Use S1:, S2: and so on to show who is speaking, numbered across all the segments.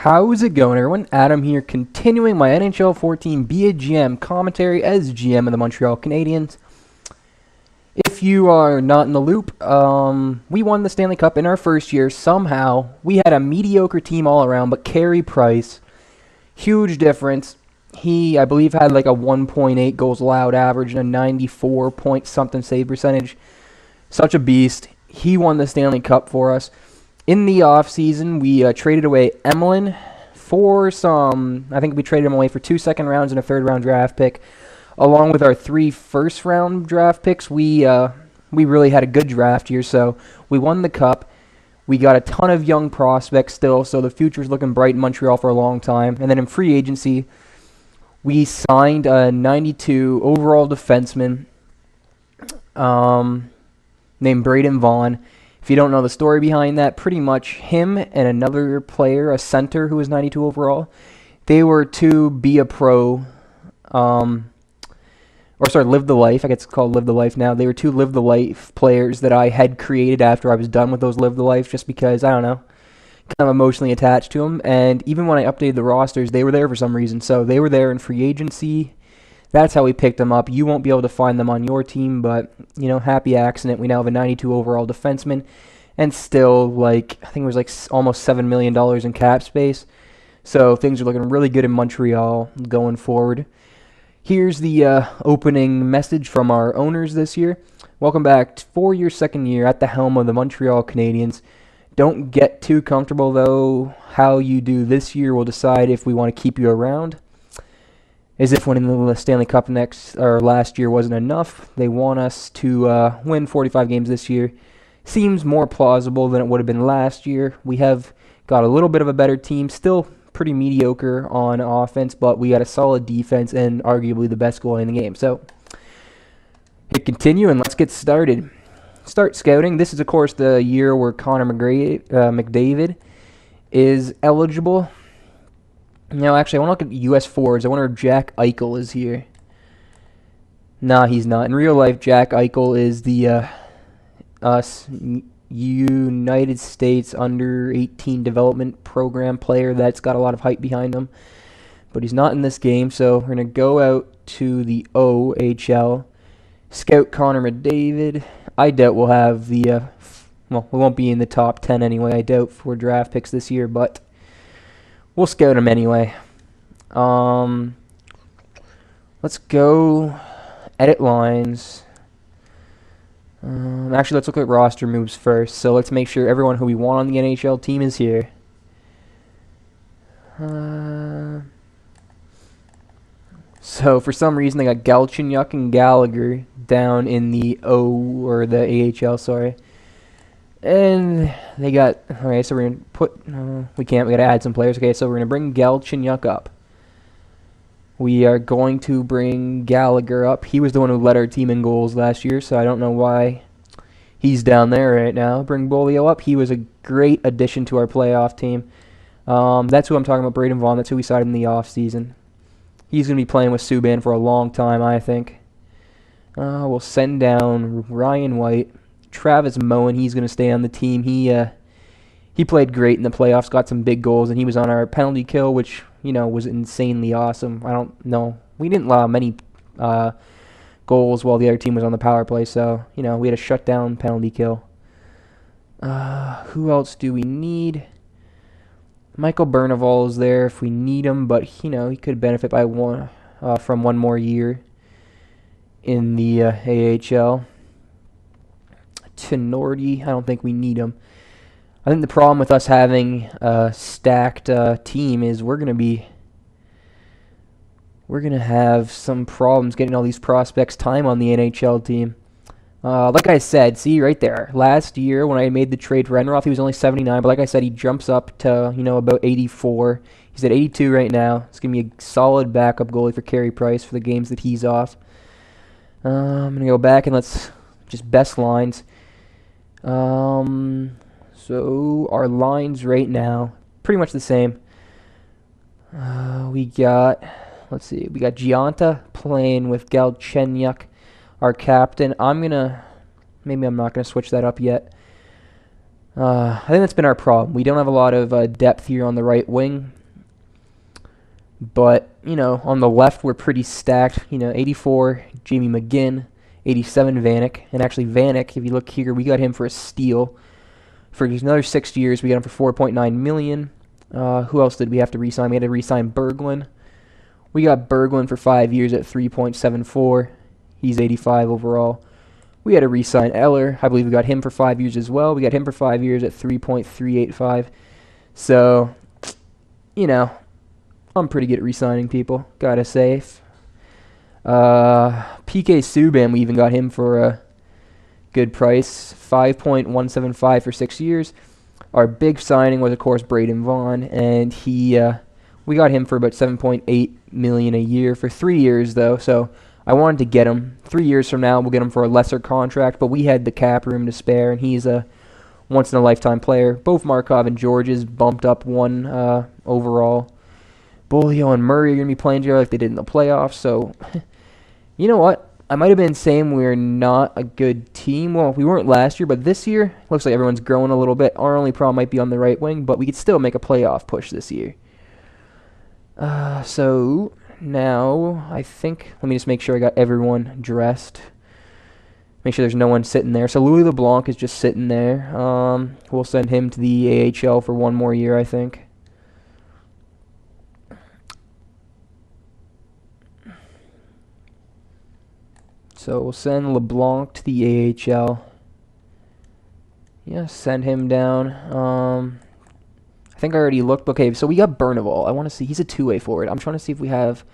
S1: How's it going, everyone? Adam here, continuing my NHL 14 Be a GM commentary as GM of the Montreal Canadiens. If you are not in the loop, we won the Stanley Cup in our first year. Somehow, we had a mediocre team all around, but Carey Price, huge difference. He, I believe, had like a 1.8 goals allowed average and a 94 point something save percentage. Such a beast. He won the Stanley Cup for us. In the offseason, we traded away Emlyn for some, I think we traded him away for 2 second rounds and a third-round draft pick. Along with our 3 first-round draft picks, we really had a good draft year, so we won the Cup. We got a ton of young prospects still, so the future's looking bright in Montreal for a long time. And then in free agency, we signed a 92 overall defenseman named Braden Vaughn. If you don't know the story behind that, pretty much him and another player, a center who was 92 overall, they were to be a pro, live the life. I guess it's called live the life now. They were 2 live the life players that I had created after I was done with those live the life, just because, I don't know, kind of emotionally attached to them. And even when I updated the rosters, they were there for some reason. So they were there in free agency. That's how we picked them up. You won't be able to find them on your team, but, happy accident. We now have a 92 overall defenseman, and still, I think it was almost $7 million in cap space. So things are looking really good in Montreal going forward. Here's the opening message from our owners this year. Welcome back for your second year at the helm of the Montreal Canadiens. Don't get too comfortable, though. How you do this year will decide if we want to keep you around. As if winning the Stanley Cup last year wasn't enough, they want us to win 45 games this year. Seems more plausible than it would have been last year. We have got a little bit of a better team, still pretty mediocre on offense, but we got a solid defense and arguably the best goalie in the game. So, hit continue and let's get started. Start scouting. This is, of course, the year where Connor McDavid is eligible. No, actually, I want to look at U.S. forwards. I wonder if Jack Eichel is here. Nah, he's not. In real life, Jack Eichel is the United States under-18 development program player that's got a lot of hype behind him. But he's not in this game, so we're going to go out to the OHL, scout Connor McDavid. I doubt we'll have the, we won't be in the top 10 anyway, I doubt, for draft picks this year, but we'll scout him anyway. Let's go edit lines. Actually, let's look at roster moves first. So let's make sure everyone who we want on the NHL team is here. So for some reason they got Galchenyuk and Gallagher down in the AHL, sorry. And they got, okay, so we're going to put, we got to add some players. Okay, so we're going to bring Galchenyuk up. We are going to bring Gallagher up. He was the one who led our team in goals last year, so I don't know why he's down there right now. Bring Bolio up. He was a great addition to our playoff team. That's who I'm talking about, Braden Vaughn. That's who we signed in the offseason. He's going to be playing with Subban for a long time, I think. We'll send down Ryan White. Travis Moen, he's going to stay on the team. He played great in the playoffs, got some big goals, and he was on our penalty kill, which, was insanely awesome. I don't know. We didn't allow many goals while the other team was on the power play, so, we had a shutdown penalty kill. Who else do we need? Michael Berneval is there if we need him, but, he could benefit from one more year in the AHL. Tenorti, I don't think we need him. I think the problem with us having a stacked team is we're going to have some problems getting all these prospects time on the NHL team. Like I said, see right there, last year when I made the trade for Enroth, he was only 79, but like I said, he jumps up to, about 84. He's at 82 right now. It's going to be a solid backup goalie for Carey Price for the games that he's off. I'm going to go back and let's just best lines. So our lines right now, pretty much the same. We got Gianta playing with Galchenyuk, our captain. Maybe I'm not gonna switch that up yet. I think that's been our problem. We don't have a lot of depth here on the right wing. But, on the left, we're pretty stacked. 84, Jamie McGinn, 87, Vanek. And actually, Vanek, if you look here, we got him for a steal. For another 6 years, we got him for $4.9 million. Who else did we have to re-sign? We had to re-sign Berglund. We got Berglund for 5 years at 3.74. He's 85 overall. We had to re-sign Eller. I believe we got him for 5 years as well. We got him for 5 years at 3.385. So, I'm pretty good at re-signing people, gotta say. PK Subban, we even got him for a good price, 5.175 for 6 years. Our big signing was, of course, Braden Vaughn, and we got him for about $7.8 million a year for 3 years, though. So I wanted to get him. 3 years from now, we'll get him for a lesser contract, but we had the cap room to spare, and he's a once-in-a-lifetime player. Both Markov and Georges bumped up one overall. Bolio and Murray are going to be playing together like they did in the playoffs. So, you know what? I might have been saying we're not a good team. Well, we weren't last year, but this year, looks like everyone's growing a little bit. Our only problem might be on the right wing, but we could still make a playoff push this year. So, now, I think, let me just make sure I got everyone dressed. Make sure there's no one sitting there. So, Louis LeBlanc is just sitting there. We'll send him to the AHL for 1 more year, I think. So we'll send LeBlanc to the AHL. Yeah, send him down. I think I already looked. Okay, so we got Berneval. I want to see. He's a two-way forward. I'm trying to see if we have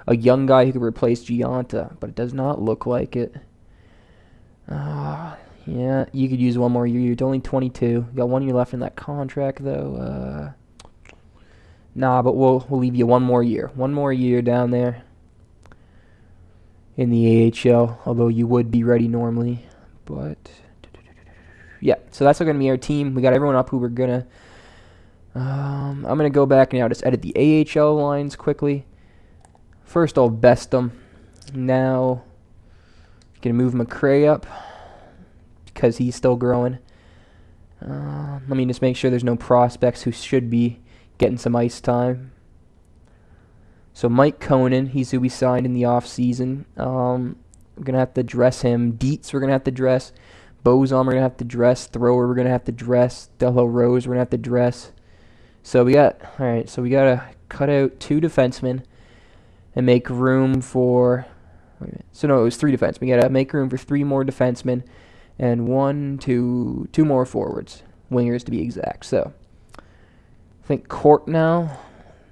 S1: a young guy who could replace Gianta, but it does not look like it. Yeah, you could use 1 more year. You're only 22. You got 1 year left in that contract, though. Nah, but we'll leave you 1 more year. 1 more year down there in the AHL, although you would be ready normally. But, yeah, so that's going to be our team. We got everyone up who we're going to... I'm going to go back and now just edit the AHL lines quickly. First, I'll best them. Now, going to move McRae up because he's still growing. Let me just make sure there's no prospects who should be getting some ice time. So Mike Conan, he's who we signed in the offseason. We're going to have to dress him. Dietz, we're going to have to dress. Bozon, we're going to have to dress. Thrower, we're going to have to dress. Delo Rose, we're going to have to dress. So we got to cut out 2 defensemen and make room for... So no, it was 3 defensemen. We got to make room for 3 more defensemen and 2 more forwards. Wingers, to be exact. So I think Court now.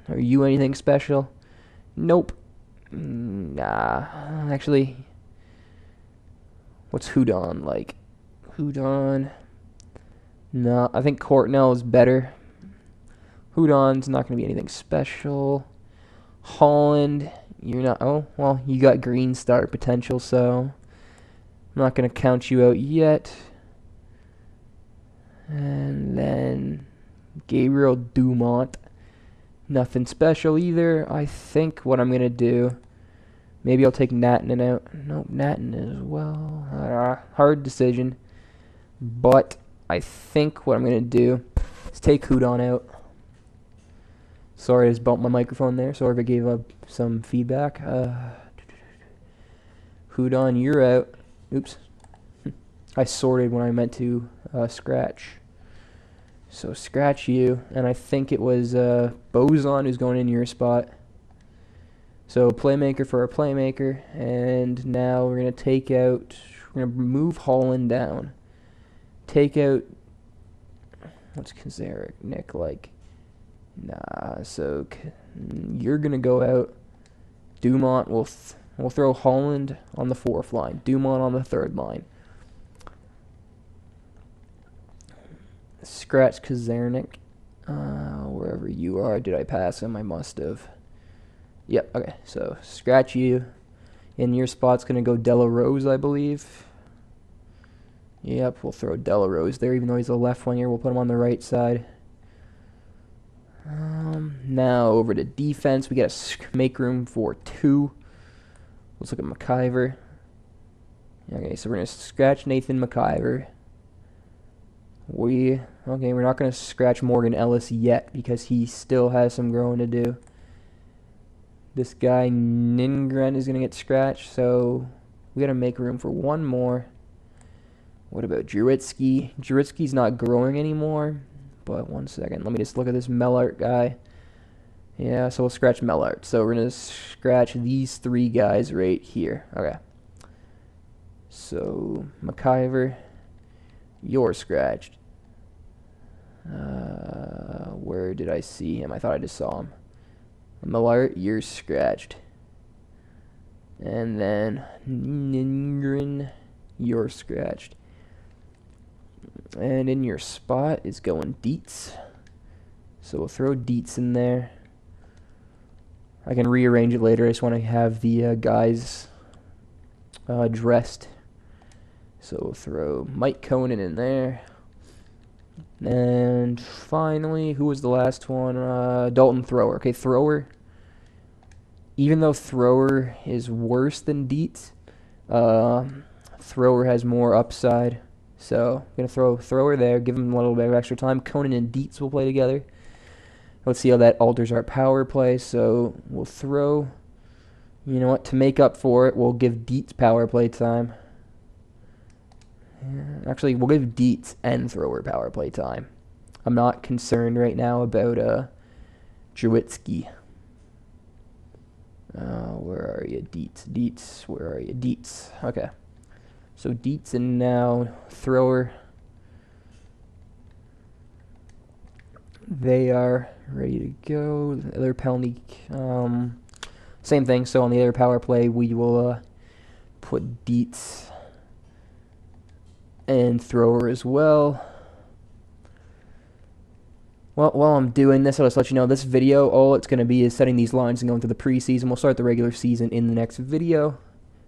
S1: Are you anything special? Nope. Nah. Actually, what's Hudon like? Hudon. No, I think Courtnell is better. Hudon's not going to be anything special. Holland, you're not... Oh, well, you got green star potential, so I'm not going to count you out yet. And then Gabriel Dumont. Nothing special either. I think what I'm going to do, maybe I'll take Nattinen out. Nope, Nattinen as well. Hard decision. But I think what I'm going to do is take Hudon out. Sorry, I just bumped my microphone there. Sorry if I gave up some feedback. Hudon, you're out. Oops. I sorted when I meant to scratch. So scratch you, and I think it was Bozon who's going in your spot. So playmaker for a playmaker, and now we're going to take out, we're going to move Holland down. Take out, what's Kazaric, Nick, like, nah, so you're going to go out. Dumont, we'll throw Holland on the 4th line, Dumont on the 3rd line. Scratch Kazarnik, wherever you are. Did I pass him? I must have. Yep, okay, so scratch you. In your spot's going to go Dela Rose, I believe. Yep, we'll throw Dela Rose there, even though he's a left winger. We'll put him on the right side. Now over to defense. We got to make room for 2. Let's look at McIver. Okay, so we're going to scratch Nathan McIver. Okay, we're not going to scratch Morgan Ellis yet because he still has some growing to do. This guy Ningren is going to get scratched, so we got to make room for one more. What about Juritsky? Juritsky's not growing anymore, but 1 second. Let me just look at this Mellart guy. Yeah, so we'll scratch Mellart. So we're going to scratch these 3 guys right here. Okay. So, McIver, you're scratched. Where did I see him? I thought I just saw him. Millard, you're scratched. And then Ningren, you're scratched. And in your spot is going Dietz. So we'll throw Dietz in there. I can rearrange it later. I just want to have the guys dressed. So we'll throw Mike Conan in there. And finally, who was the last one? Dalton Thrower. Okay, Thrower. Even though Thrower is worse than Dietz, Thrower has more upside. So I'm going to throw Thrower there, give him a little bit of extra time. Conan and Dietz will play together. Let's see how that alters our power play. So we'll throw, you know what, to make up for it, we'll give Dietz power play time. Actually, we'll give Dietz and Thrower power play time. I'm not concerned right now about Juritsky. Where are you, Dietz? Dietz, where are you? Dietz. Okay. So Dietz and now Thrower. They are ready to go. The other penalty, same thing. So on the other power play, we will put Dietz and Thrower as well. Well, while I'm doing this, I'll just let you know this video, all it's going to be is setting these lines and going through the preseason. We'll start the regular season in the next video.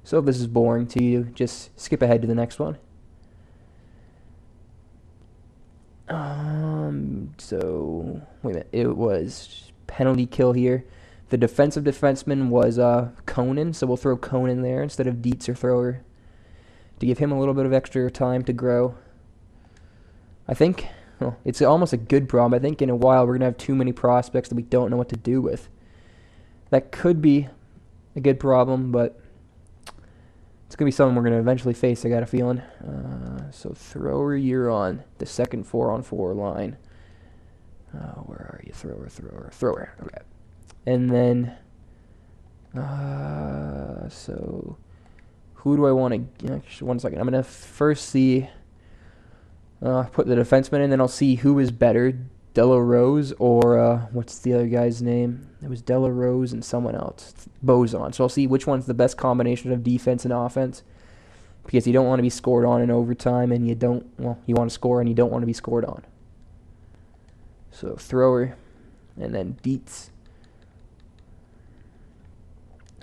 S1: So if this is boring to you, just skip ahead to the next one. So, wait a minute. It was penalty kill here. The defensive defenseman was Conan, so we'll throw Conan there instead of Dietz or Thrower to give him a little bit of extra time to grow. I think, well, it's almost a good problem. I think in a while we're going to have too many prospects that we don't know what to do with. That could be a good problem, but it's going to be something we're going to eventually face, I got a feeling. So Thrower, you're on the second 4-on-4 line. Where are you? Thrower. Okay. And then, so who do I want to, actually, 1 second. I'm going to first see, put the defenseman in, then I'll see who is better, Delarose or, what's the other guy's name? It was Delarose and someone else, Boson. So I'll see which one's the best combination of defense and offense, because you don't want to be scored on in overtime, and you want to score and you don't want to be scored on. So Thrower, and then Dietz.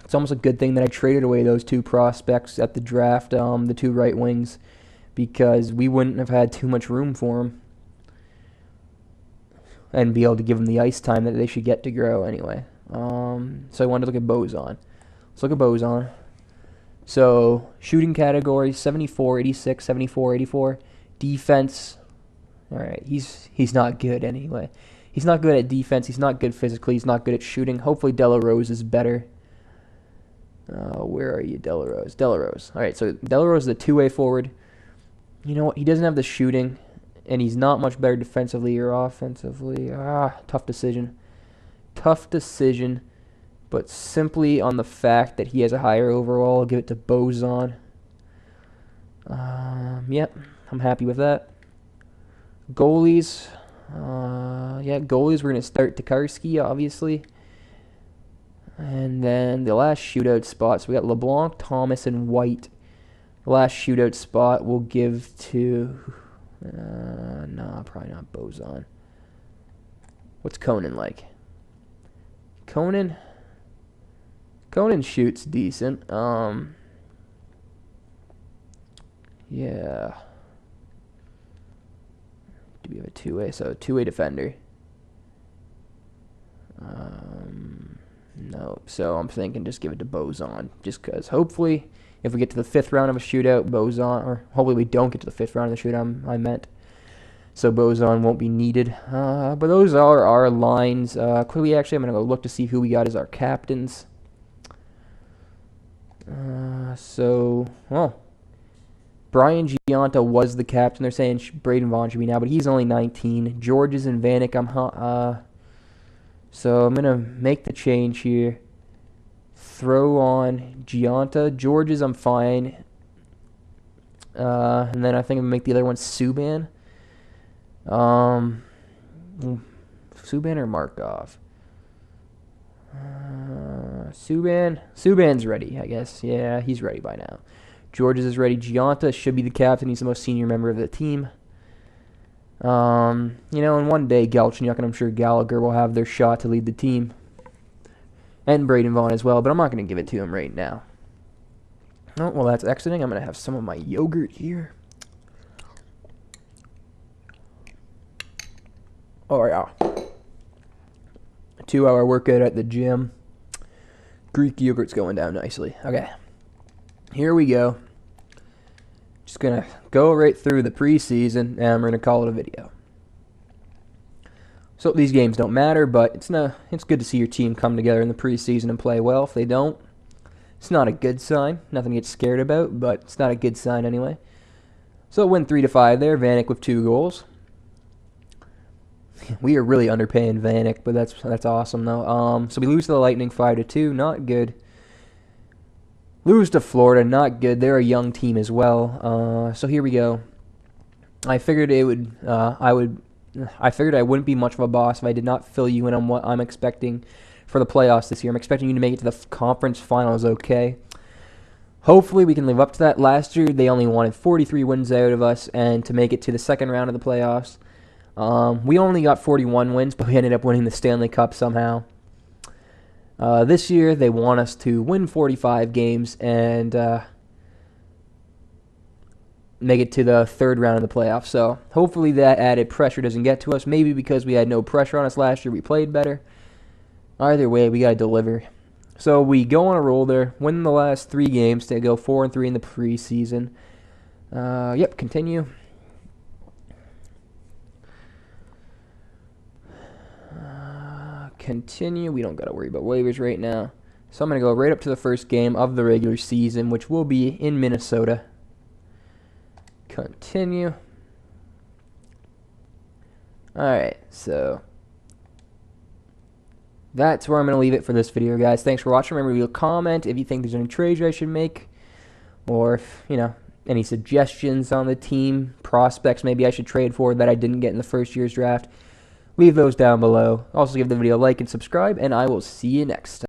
S1: It's almost a good thing that I traded away those 2 prospects at the draft, the 2 right wings, because we wouldn't have had too much room for them and be able to give them the ice time that they should get to grow anyway. So I wanted to look at Boson. Let's look at Boson. So shooting category 74, 86, 74, 84. Defense, all right, he's not good anyway. He's not good at defense. He's not good physically. He's not good at shooting. Hopefully Delarose is better. Where are you, Delarose? Delarose. All right, so Delarose is a 2-way forward. You know what? He doesn't have the shooting, and he's not much better defensively or offensively. Tough decision. Tough decision, but simply on the fact that he has a higher overall, I'll give it to Boson. Yep, I'm happy with that. Goalies. Goalies, we're going to start Tokarski, obviously. And then the last shootout spots, we got LeBlanc, Thomas, and White. The last shootout spot we'll give to, probably not Boson. What's Conan like? Conan shoots decent. Yeah. Do we have a 2-way? So 2-way defender. No. So I'm thinking just give it to Boson, just because hopefully if we get to the 5th round of a shootout, Boson, or hopefully we don't get to the 5th round of the shootout, I meant. so Bozon won't be needed. But those are our lines. Quickly, actually, I'm going to go look to see who we got as our captains. Brian Giunta was the captain. They're saying Braden Vaughn should be now, but he's only 19. Georges and Vanek, so I'm going to make the change here. Throw on Giunta. Georges, I'm fine. And then I think I'm going to make the other one Subban. Subban or Markov? Subban. Subban's ready, I guess. Yeah, he's ready by now. Georges is ready. Giunta should be the captain. He's the most senior member of the team. And one day, Galchenyuk and I'm sure Gallagher will have their shot to lead the team. And Braden Vaughn as well, but I'm not going to give it to him right now. Oh, well, that's exiting. I'm going to have some of my yogurt here. Oh, yeah. A 2-hour workout at the gym. Greek yogurt's going down nicely. Okay. Here we go. Just going to go right through the preseason, and we're going to call it a video. So these games don't matter, but it's good to see your team come together in the preseason and play well. If they don't, it's not a good sign. Nothing to get scared about, but it's not a good sign anyway. So it went 3-5 there. Vanek with 2 goals. We are really underpaying Vanek, but that's awesome though. So we lose to the Lightning 5-2, not good. Lose to Florida, not good. They're a young team as well. So here we go. I figured I wouldn't be much of a boss if I did not fill you in on what I'm expecting for the playoffs this year. I'm expecting you to make it to the conference finals, okay? Hopefully we can live up to that. Last year they only wanted 43 wins out of us, and to make it to the second round of the playoffs. We only got 41 wins, but we ended up winning the Stanley Cup somehow. This year, they want us to win 45 games and make it to the third round of the playoffs. So hopefully that added pressure doesn't get to us. Maybe because we had no pressure on us last year, we played better. Either way, we got to deliver. So we go on a roll there, win the last 3 games to go 4-3 in the preseason. Continue. Continue. We don't got to worry about waivers right now. So I'm going to go right up to the first game of the regular season, which will be in Minnesota. Continue. Alright, so that's where I'm going to leave it for this video, guys. Thanks for watching. Remember to leave a comment if you think there's any trades I should make, or if, any suggestions on the team, prospects maybe I should trade for that I didn't get in the first year's draft. Leave those down below. Also give the video a like and subscribe, and I will see you next time.